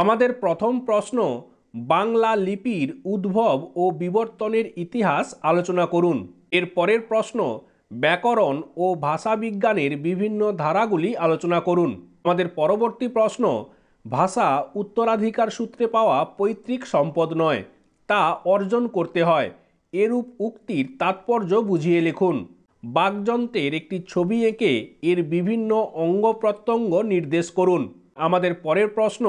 আমাদের প্রথম প্রশ্ন, বাংলা লিপির উদ্ভব ও বিবর্তনের ইতিহাস আলোচনা করুন। এর পরের প্রশ্ন, ব্যাকরণ ও ভাষাবিজ্ঞানের বিভিন্ন ধারাগুলি আলোচনা করুন। আমাদের পরবর্তী প্রশ্ন, ভাষা উত্তরাধিকার সূত্রে পাওয়া পৈতৃক সম্পদ নয়, তা অর্জন করতে হয়। এরূপ উক্তির তাৎপর্য বুঝিয়ে লিখুন। বাকযন্ত্রের একটি ছবি এঁকে এর বিভিন্ন অঙ্গ প্রত্যঙ্গ নির্দেশ করুন। আমাদের পরের প্রশ্ন,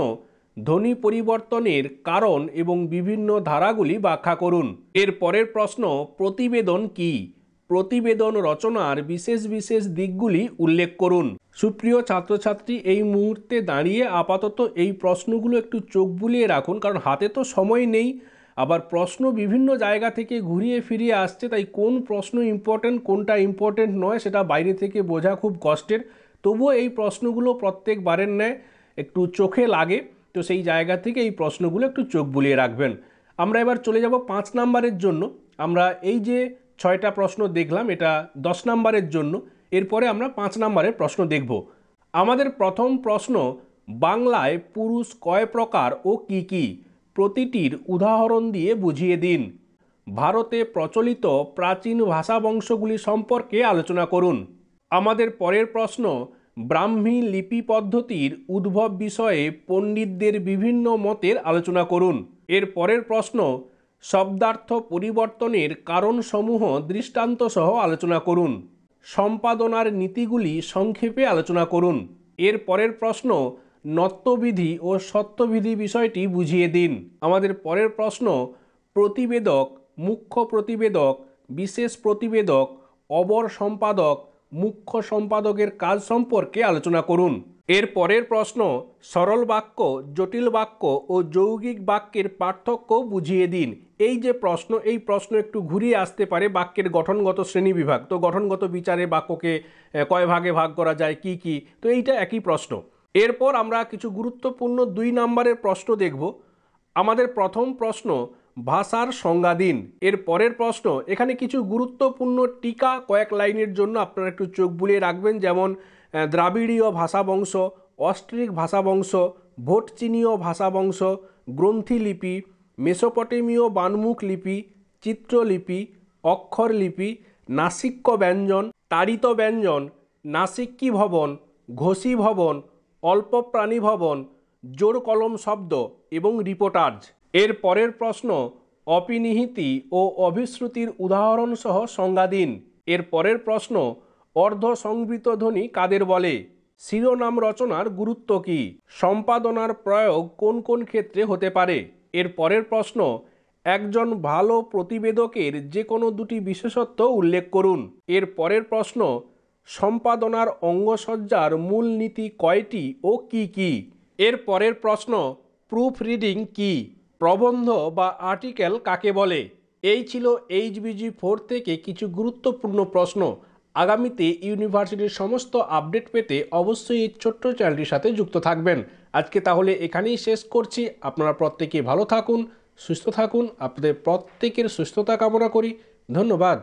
ধ্বনি পরিবর্তনের কারণ এবং বিভিন্ন ধারাগুলি ব্যাখ্যা করুন। এর পরের প্রশ্ন, প্রতিবেদন কি? প্রতিবেদন রচনার বিশেষ বিশেষ দিকগুলি উল্লেখ করুন। সুপ্রিয় ছাত্রছাত্রী, এই মুহূর্তে দাঁড়িয়ে আপাতত এই প্রশ্নগুলো একটু চোখ বুলিয়ে রাখুন, কারণ হাতে তো সময় নেই, আবার প্রশ্ন বিভিন্ন জায়গা থেকে ঘুরিয়ে ফিরিয়ে আসছে, তাই কোন প্রশ্ন ইম্পর্টেন্ট কোনটা ইম্পর্টেন্ট নয় সেটা বাইরে থেকে বোঝা খুব কষ্টের। তবুও এই প্রশ্নগুলো প্রত্যেকবারের ন্যায় একটু চোখে লাগে, তো সেই জায়গা থেকে এই প্রশ্নগুলো একটু চোখ বুলিয়ে রাখবেন। আমরা এবার চলে যাব 5 নাম্বারের জন্য। আমরা এই যে 6টা প্রশ্ন দেখলাম, এটা 10 নাম্বারের জন্য। এরপরে আমরা 5 নাম্বারের প্রশ্ন দেখব। আমাদের প্রথম প্রশ্ন, বাংলায় পুরুষ কয় প্রকার ও কি কি? প্রতিটির উদাহরণ দিয়ে বুঝিয়ে দিন। ভারতে প্রচলিত প্রাচীন ভাষা বংশগুলি সম্পর্কে আলোচনা করুন। আমাদের পরের প্রশ্ন, ব্রাহ্মী লিপি পদ্ধতির উদ্ভব বিষয়ে পণ্ডিতদের বিভিন্ন মতের আলোচনা করুন। এর পরের প্রশ্ন, শব্দার্থ পরিবর্তনের কারণসমূহ দৃষ্টান্ত সহ আলোচনা করুন। সম্পাদনার নীতিগুলি সংক্ষেপে আলোচনা করুন। এর পরের প্রশ্ন, নত্যবিধি ও সত্যবিধি বিষয়টি বুঝিয়ে দিন। আমাদের পরের প্রশ্ন, প্রতিবেদক, মুখ্য প্রতিবেদক, বিশেষ প্রতিবেদক, অবর সম্পাদক, মুখ্য সম্পাদকের কাজ সম্পর্কে আলোচনা করুন। এর পরের প্রশ্ন, সরল বাক্য, জটিল বাক্য ও যৌগিক বাক্যের পার্থক্য বুঝিয়ে দিন। এই যে প্রশ্ন, এই প্রশ্ন একটু ঘুরিয়ে আসতে পারে বাক্যের গঠনগত শ্রেণীবিভাগ। তো গঠনগত বিচারে বাক্যকে কয় ভাগে ভাগ করা যায়, কি কি, তো এইটা একই প্রশ্ন। এরপর আমরা কিছু গুরুত্বপূর্ণ 2 নাম্বারের প্রশ্ন দেখব। আমাদের প্রথম প্রশ্ন, ভাষার সংজ্ঞা দিন। এর পরের প্রশ্ন, এখানে কিছু গুরুত্বপূর্ণ টিকা কয়েক লাইনের জন্য আপনারা একটু চোখ বুলিয়ে রাখবেন, যেমন দ্রাবিড়ীয় ভাষাবংশ, অস্ট্রিক ভাষাবংশ, ভোটচিনীয় ভাষাবংশ, গ্রন্থিলিপি, মেসোপটেমীয় বানমুখ লিপি, চিত্রলিপি, অক্ষর লিপি, নাসিক্য ব্যঞ্জন, তাড়িত ব্যঞ্জন, নাসিক্যী ভবন, ঘোষী ভবন, অল্প প্রাণী ভবন, জোর কলম শব্দ এবং রিপোর্টাজ। এর পরের প্রশ্ন, অপিনিহিতি ও অভিশ্রুতির উদাহরণ সহ সংজ্ঞা দিন। এর পরের প্রশ্ন, অর্ধ সংবৃত ধ্বনি কাদের বলে? শিরোনাম রচনার গুরুত্ব কী? সম্পাদনার প্রয়োগ কোন কোন ক্ষেত্রে হতে পারে? এর পরের প্রশ্ন, একজন ভালো প্রতিবেদকের যে কোনো 2টি বিশেষত্ব উল্লেখ করুন। এর পরের প্রশ্ন, সম্পাদনার অঙ্গসজ্জার মূল নীতি কয়টি ও কি কি? এর পরের প্রশ্ন, প্রুফ রিডিং কি? প্রবন্ধ বা আর্টিকেল কাকে বলে? এই ছিল HBG 4 থেকে কিছু গুরুত্বপূর্ণ প্রশ্ন। আগামীতে ইউনিভার্সিটির সমস্ত আপডেট পেতে অবশ্যই এই ছোট্ট চ্যানেলটির সাথে যুক্ত থাকবেন। আজকে তাহলে এখানেই শেষ করছি। আপনারা প্রত্যেকে ভালো থাকুন, সুস্থ থাকুন। আপনাদের প্রত্যেকের সুস্থতা কামনা করি। ধন্যবাদ।